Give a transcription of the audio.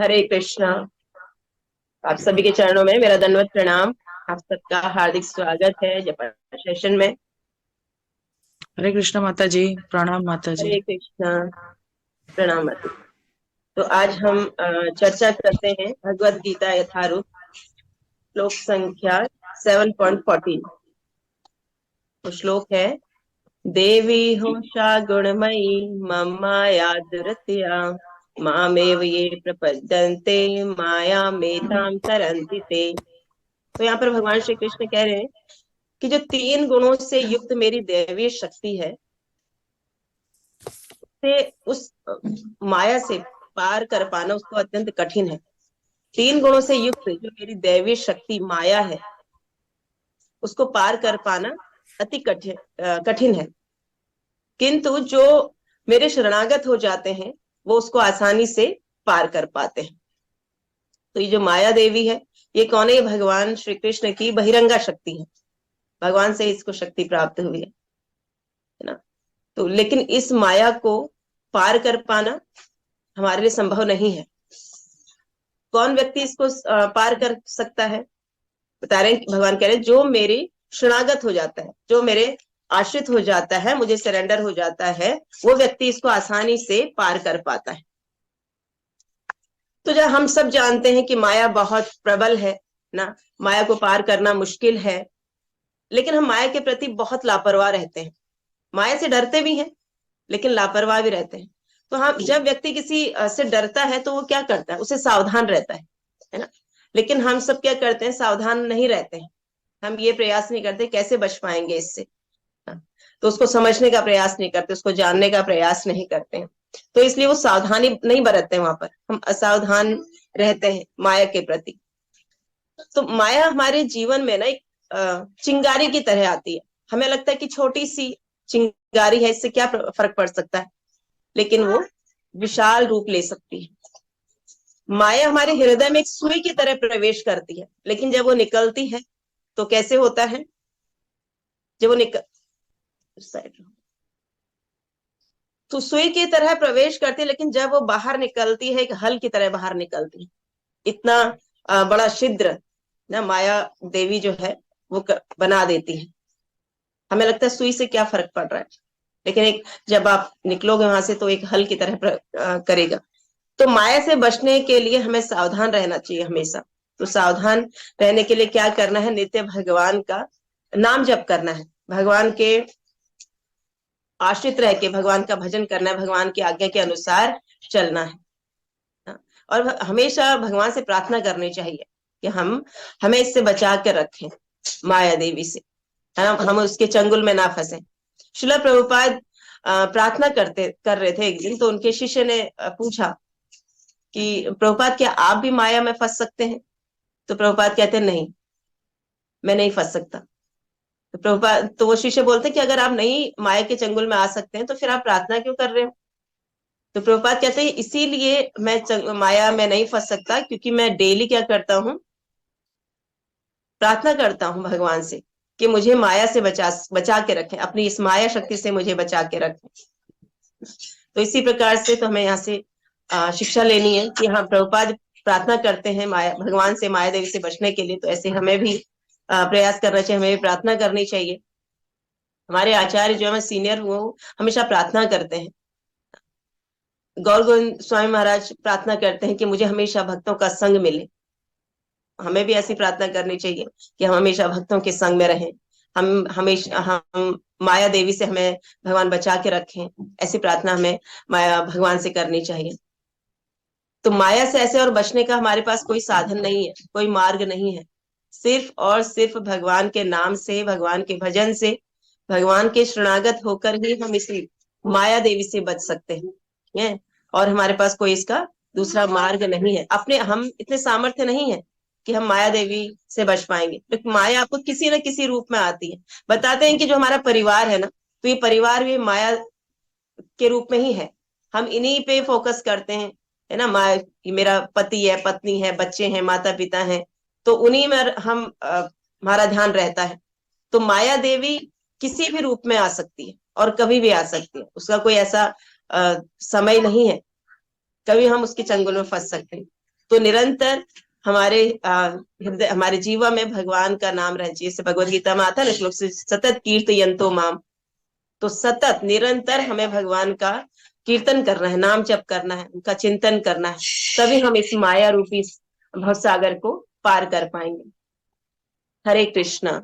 हरे कृष्णा। आप सभी के चरणों में मेरा दंडवत प्रणाम। आप सबका हार्दिक स्वागत है जपन सेशन में। हरे कृष्ण माता जी। प्रणाम माता जी। हरे कृष्णा। प्रणाम माता। तो आज हम चर्चा करते हैं भगवत गीता यथारूप, श्लोक संख्या 7.14। तो श्लोक है, देवी होशा गुणमयी मम माया दुरत्या मामेव ये प्रपद्यन्ते माया मेताम तरन्ति ते। तो यहाँ पर भगवान श्री कृष्ण कह रहे हैं कि जो तीन गुणों से युक्त मेरी दैवीय शक्ति है, से उस माया से पार कर पाना उसको अत्यंत कठिन है। तीन गुणों से युक्त जो मेरी दैवीय शक्ति माया है, उसको पार कर पाना अति कठिन है। किंतु जो मेरे शरणागत हो जाते हैं वो उसको आसानी से पार कर पाते हैं। तो ये जो माया देवी है, ये कौन है? ये भगवान श्री कृष्ण की बहिरंगा शक्ति है। भगवान से इसको शक्ति प्राप्त हुई है ना। तो लेकिन इस माया को पार कर पाना हमारे लिए संभव नहीं है। कौन व्यक्ति इसको पार कर सकता है? बता रहे हैं, भगवान कह रहे हैं जो मेरे शरणागत हो जाता है, जो मेरे आश्रित हो जाता है, मुझे सरेंडर हो जाता है, वो व्यक्ति इसको आसानी से पार कर पाता है। तो जब हम सब जानते हैं कि माया बहुत प्रबल है ना, माया को पार करना मुश्किल है, लेकिन हम माया के प्रति बहुत लापरवाह रहते हैं। माया से डरते भी हैं लेकिन लापरवाह भी रहते हैं। तो हम जब व्यक्ति किसी से डरता है तो वो क्या करता है? उसे सावधान रहता है ना। लेकिन हम सब क्या करते हैं? सावधान नहीं रहते हैं। हम ये प्रयास नहीं करते कैसे बच पाएंगे इससे। तो उसको समझने का प्रयास नहीं करते, उसको जानने का प्रयास नहीं करते हैं। तो इसलिए वो सावधानी नहीं बरतते हैं, वहां पर हम असावधान रहते हैं माया के प्रति। तो माया हमारे जीवन में ना एक चिंगारी की तरह आती है। हमें लगता है कि छोटी सी चिंगारी है, इससे क्या फर्क पड़ सकता है, लेकिन वो विशाल रूप ले सकती है। माया हमारे हृदय में एक सुई की तरह प्रवेश करती है, लेकिन जब वो निकलती है तो कैसे होता है? जब वो निकल तो सुई की तरह प्रवेश करती है, लेकिन जब वो बाहर निकलती है एक हल की तरह बाहर निकलती है। इतना बड़ा छिद्र ना माया देवी जो है वो बना देती है। हमें लगता है सुई से क्या फर्क पड़ रहा है, लेकिन एक जब आप निकलोगे वहां से तो एक हल की तरह करेगा। तो माया से बचने के लिए हमें सावधान रहना चाहिए हमेशा। तो सावधान रहने के लिए क्या करना है? नित्य भगवान का नाम जप करना है, भगवान के आश्रित रह के भगवान का भजन करना है, भगवान की आज्ञा के अनुसार चलना है। और हमेशा भगवान से प्रार्थना करनी चाहिए कि हमें इससे बचा के रखें, माया देवी से, है ना, हम उसके चंगुल में ना फंसे। शिला प्रभुपाद प्रार्थना कर रहे थे एक दिन, तो उनके शिष्य ने पूछा कि प्रभुपाद क्या आप भी माया में फंस सकते हैं? तो प्रभुपाद कहते हैं नहीं, मैं नहीं फंस सकता। तो प्रभुपाद, तो वो शिष्य बोलते कि अगर आप नहीं माया के चंगुल में आ सकते हैं तो फिर आप प्रार्थना क्यों कर रहे हो? तो प्रभुपाद कहते हैं इसीलिए मैं माया में नहीं फंस सकता, क्योंकि मैं डेली क्या करता हूँ? प्रार्थना करता हूँ भगवान से कि मुझे माया से बचा के रखें, अपनी इस माया शक्ति से मुझे बचा के रखें। तो इसी प्रकार से तो हमें यहाँ से शिक्षा लेनी है कि हाँ, प्रभुपाद प्रार्थना करते हैं माया भगवान से माया देवी से बचने के लिए, तो ऐसे हमें भी प्रयास करना चाहिए, हमें भी प्रार्थना करनी चाहिए। हमारे आचार्य जो हमें सीनियर, वो हमेशा प्रार्थना करते हैं। गौर गोविंद स्वामी महाराज प्रार्थना करते हैं कि मुझे हमेशा भक्तों का संग मिले। हमें भी ऐसी प्रार्थना करनी चाहिए कि हम हमेशा भक्तों के संग में रहें। हम हमेशा हम माया देवी से हमें भगवान बचा के रखें, ऐसी प्रार्थना हमें माया भगवान से करनी चाहिए। तो माया से ऐसे और बचने का हमारे पास कोई साधन नहीं है, कोई मार्ग नहीं है। सिर्फ और सिर्फ भगवान के नाम से, भगवान के भजन से, भगवान के शरणागत होकर ही हम इसी माया देवी से बच सकते हैं। और हमारे पास कोई इसका दूसरा मार्ग नहीं है। अपने हम इतने सामर्थ्य नहीं है कि हम माया देवी से बच पाएंगे, तो माया आपको किसी न किसी रूप में आती है। बताते हैं कि जो हमारा परिवार है ना, तो ये परिवार भी माया के रूप में ही है। हम इन्हीं पे फोकस करते हैं, है ना। मेरा पति है, पत्नी है, बच्चे हैं, माता पिता हैं, तो उन्हीं में हम हमारा ध्यान रहता है। तो माया देवी किसी भी रूप में आ सकती है और कभी भी आ सकती है, उसका कोई ऐसा समय नहीं है। कभी हम उसके चंगुल में फंस सकते हैं। तो निरंतर हमारे हृदय, हमारे जीवा में भगवान का नाम रहे। जैसे भगवत गीता में आता है ना श्लोक से, सतत कीर्तयन्तो माम। तो सतत निरंतर हमें भगवान का कीर्तन करना है, नाम जप करना है, उनका चिंतन करना है, तभी हम इस माया रूपी भवसागर को पार कर पाएंगे। हरे कृष्णा।